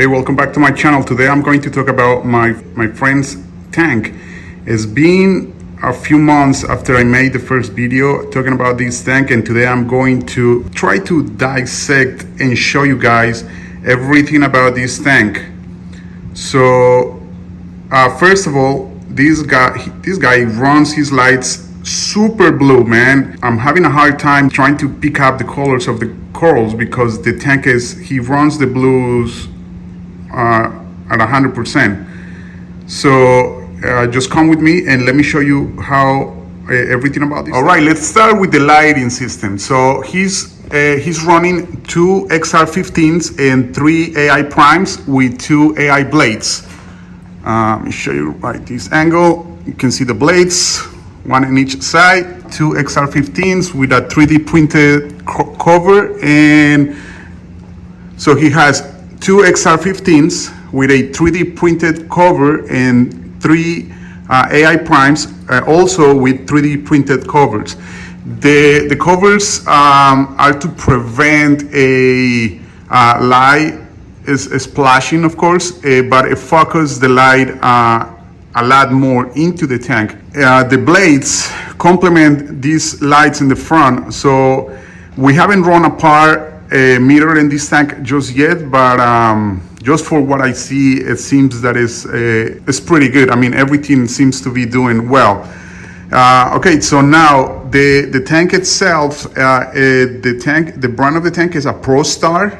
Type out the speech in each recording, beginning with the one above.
Hey, welcome back to my channel. Today I'm going to talk about my friend's tank. It's been a few months after I made the first video talking about this tank, and today I'm going to try to dissect and show you guys everything about this tank. So first of all, this guy runs his lights super blue, man. I'm having a hard time trying to pick up the colors of the corals because the tank he runs the blues at 100%. So just come with me and let me show you how everything about this. All right, let's start with the lighting system. So he's running two XR15s and three AI primes with two AI blades. Let me show you right this angle. You can see the blades, one on each side, two XR15s with a 3D printed cover, and so he has two XR15s with a 3D printed cover and three AI primes also with 3D printed covers. The covers are to prevent a light splashing, of course, but it focuses the light a lot more into the tank. The blades complement these lights in the front, so we haven't run apart a mirror in this tank just yet, but just for what I see, it seems that it's pretty good. I mean, everything seems to be doing well. Okay, so now the tank itself, the brand of the tank is a Pro Star,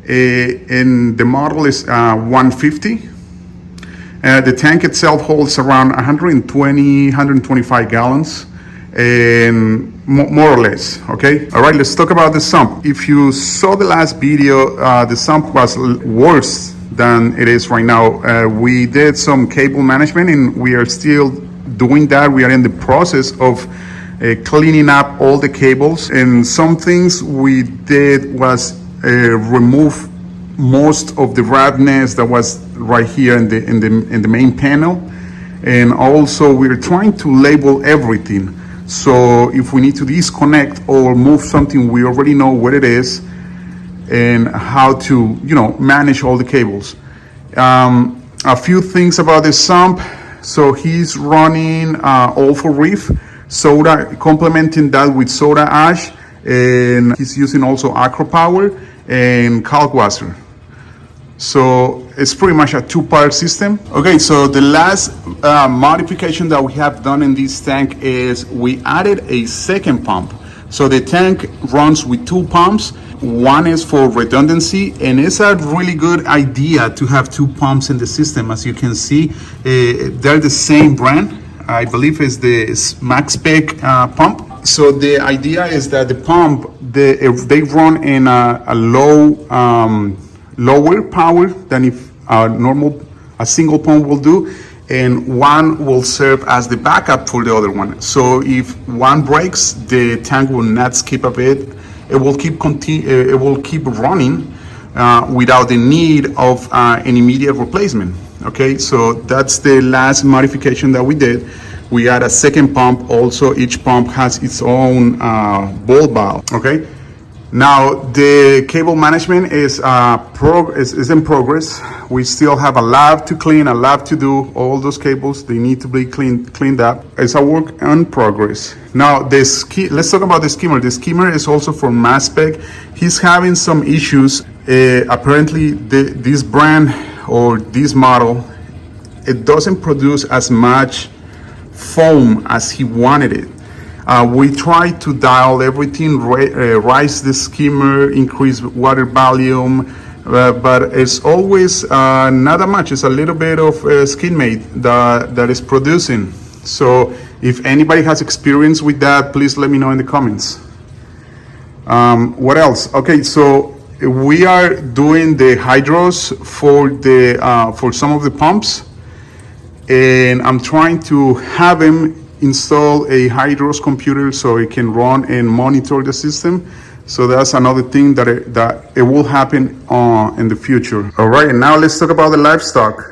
and the model is 150. The tank itself holds around 125 gallons, and more or less. Okay, all right, let's talk about the sump. If you saw the last video, the sump was worse than it is right now. We did some cable management and we are still doing that. We are in the process of cleaning up all the cables, and some things we did was remove most of the roughness that was right here in the main panel, and also we're trying to label everything. So if we need to disconnect or move something, we already know what it is and how to, manage all the cables. A few things about the sump. So he's running Alpha Reef soda, complementing that with soda ash, and he's using also Acro Power and Kalkwasser. So it's pretty much a two-part system. Okay, so the last modification that we have done in this tank is we added a second pump. So the tank runs with two pumps. One is for redundancy, and it's a really good idea to have two pumps in the system. As you can see, they're the same brand. I believe it's the MaxSpec pump. So the idea is that the pump, they run in a lower power than if a single pump will do, and one will serve as the backup for the other one. So if one breaks, the tank will not skip a bit. It will keep running without the need of an immediate replacement. Okay, so that's the last modification that we did. We add a second pump. Also, each pump has its own ball valve. Okay. Now the cable management is in progress. We still have a lot to clean, a lot to do. All those cables, they need to be cleaned up. It's a work in progress. Now let's talk about the skimmer. The skimmer is also from MaxSpec. He's having some issues. Apparently this brand or this model, it doesn't produce as much foam as he wanted it. We try to dial everything, raise the skimmer, increase water volume, but it's always not that much. It's a little bit of skin mate that is producing. So if anybody has experience with that, please let me know in the comments. What else? Okay, so we are doing the hydros for some of the pumps, and I'm trying to have them install a hydros computer so it can run and monitor the system. So that's another thing that it will happen in the future. All right, and now let's talk about the livestock.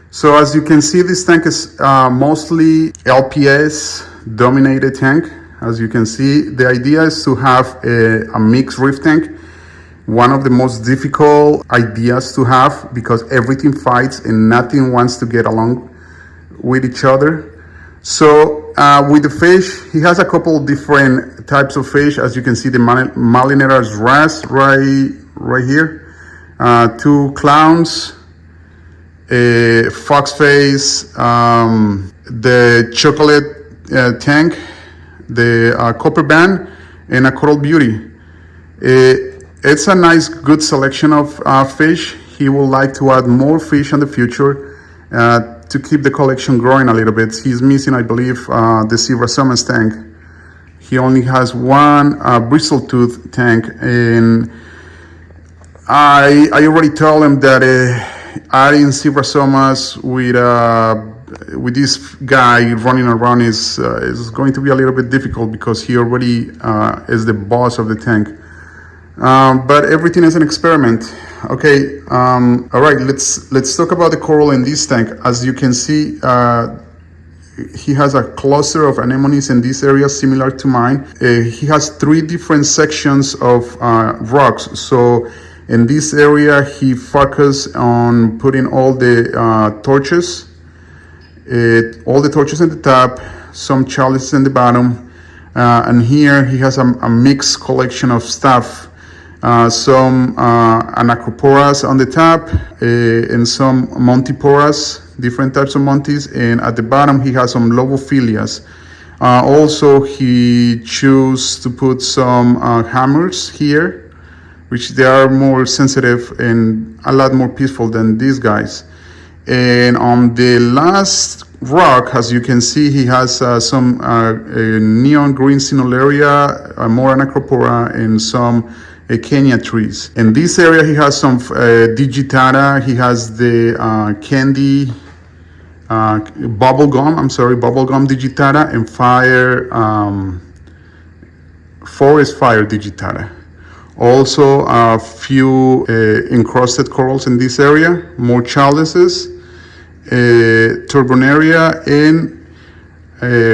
So as you can see, this tank is mostly LPS dominated tank. As you can see, the idea is to have a mixed reef tank one of the most difficult ideas to have, because everything fights and nothing wants to get along with each other. So with the fish, he has a couple different types of fish. As you can see, the Malinaras wrasse right here, two clowns, a foxface, the chocolate tank, the copper band, and a coral beauty. It's a nice, good selection of fish. He would like to add more fish in the future to keep the collection growing a little bit. He's missing, I believe, the Sivrasomas tank. He only has one bristletooth tank, and I already told him that adding Sivrasomas with this guy running around is going to be a little bit difficult, because he already is the boss of the tank. But everything is an experiment. Okay, all right, let's talk about the coral in this tank. As you can see, he has a cluster of anemones in this area similar to mine. He has 3 different sections of rocks. So in this area, he focused on putting all the torches, all the torches in the top, some chalices in the bottom, and here he has a mixed collection of stuff. Some anacroporas on the top, and some montiporas, different types of montes, and at the bottom he has some lobophilias. Also, he chose to put some hammers here, which they are more sensitive and a lot more peaceful than these guys. And on the last rock, as you can see, he has some neon green Sinularia, more anacropora, and some Kenya trees. In this area, he has some digitata. He has the candy, bubblegum digitata, and forest fire digitata. Also, a few encrusted corals in this area, more chalices, turbonaria, and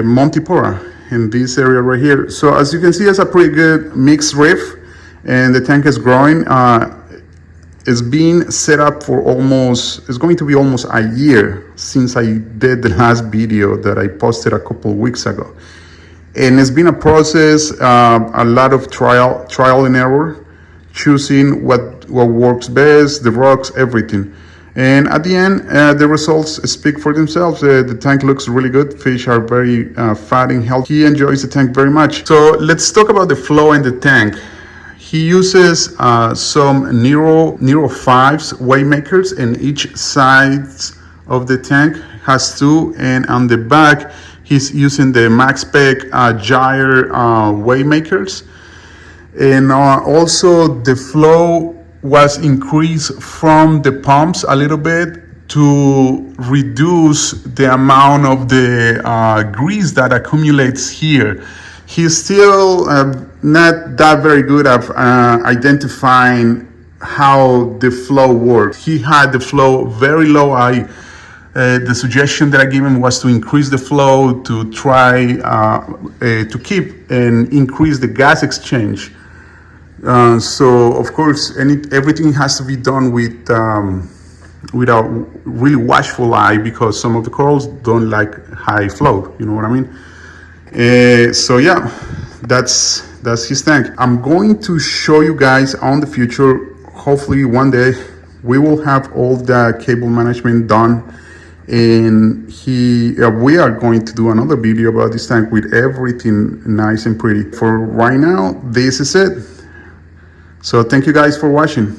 montipora in this area right here. So as you can see, it's a pretty good mixed reef, and the tank is growing. It's been set up for it's going to be almost a year since I did the last video that I posted a couple of weeks ago. And it's been a process, a lot of trial and error, choosing what works best, the rocks, everything. And at the end, the results speak for themselves. The tank looks really good. Fish are very fat and healthy. He enjoys the tank very much. So let's talk about the flow in the tank. He uses some Nero 5s waymakers, and each side of the tank has 2, and on the back he's using the Max Spec gyre waymakers. And also the flow was increased from the pumps a little bit to reduce the amount of the grease that accumulates here. He's still not that very good at identifying how the flow works. He had the flow very low. The suggestion that I gave him was to increase the flow, to try to keep and increase the gas exchange. So of course, everything has to be done with a really watchful eye, because some of the corals don't like high flow. You know what I mean? So yeah, that's his tank. I'm going to show you guys on the future. Hopefully one day we will have all the cable management done, and we are going to do another video about this tank with everything nice and pretty. For right now, this is it. So thank you guys for watching.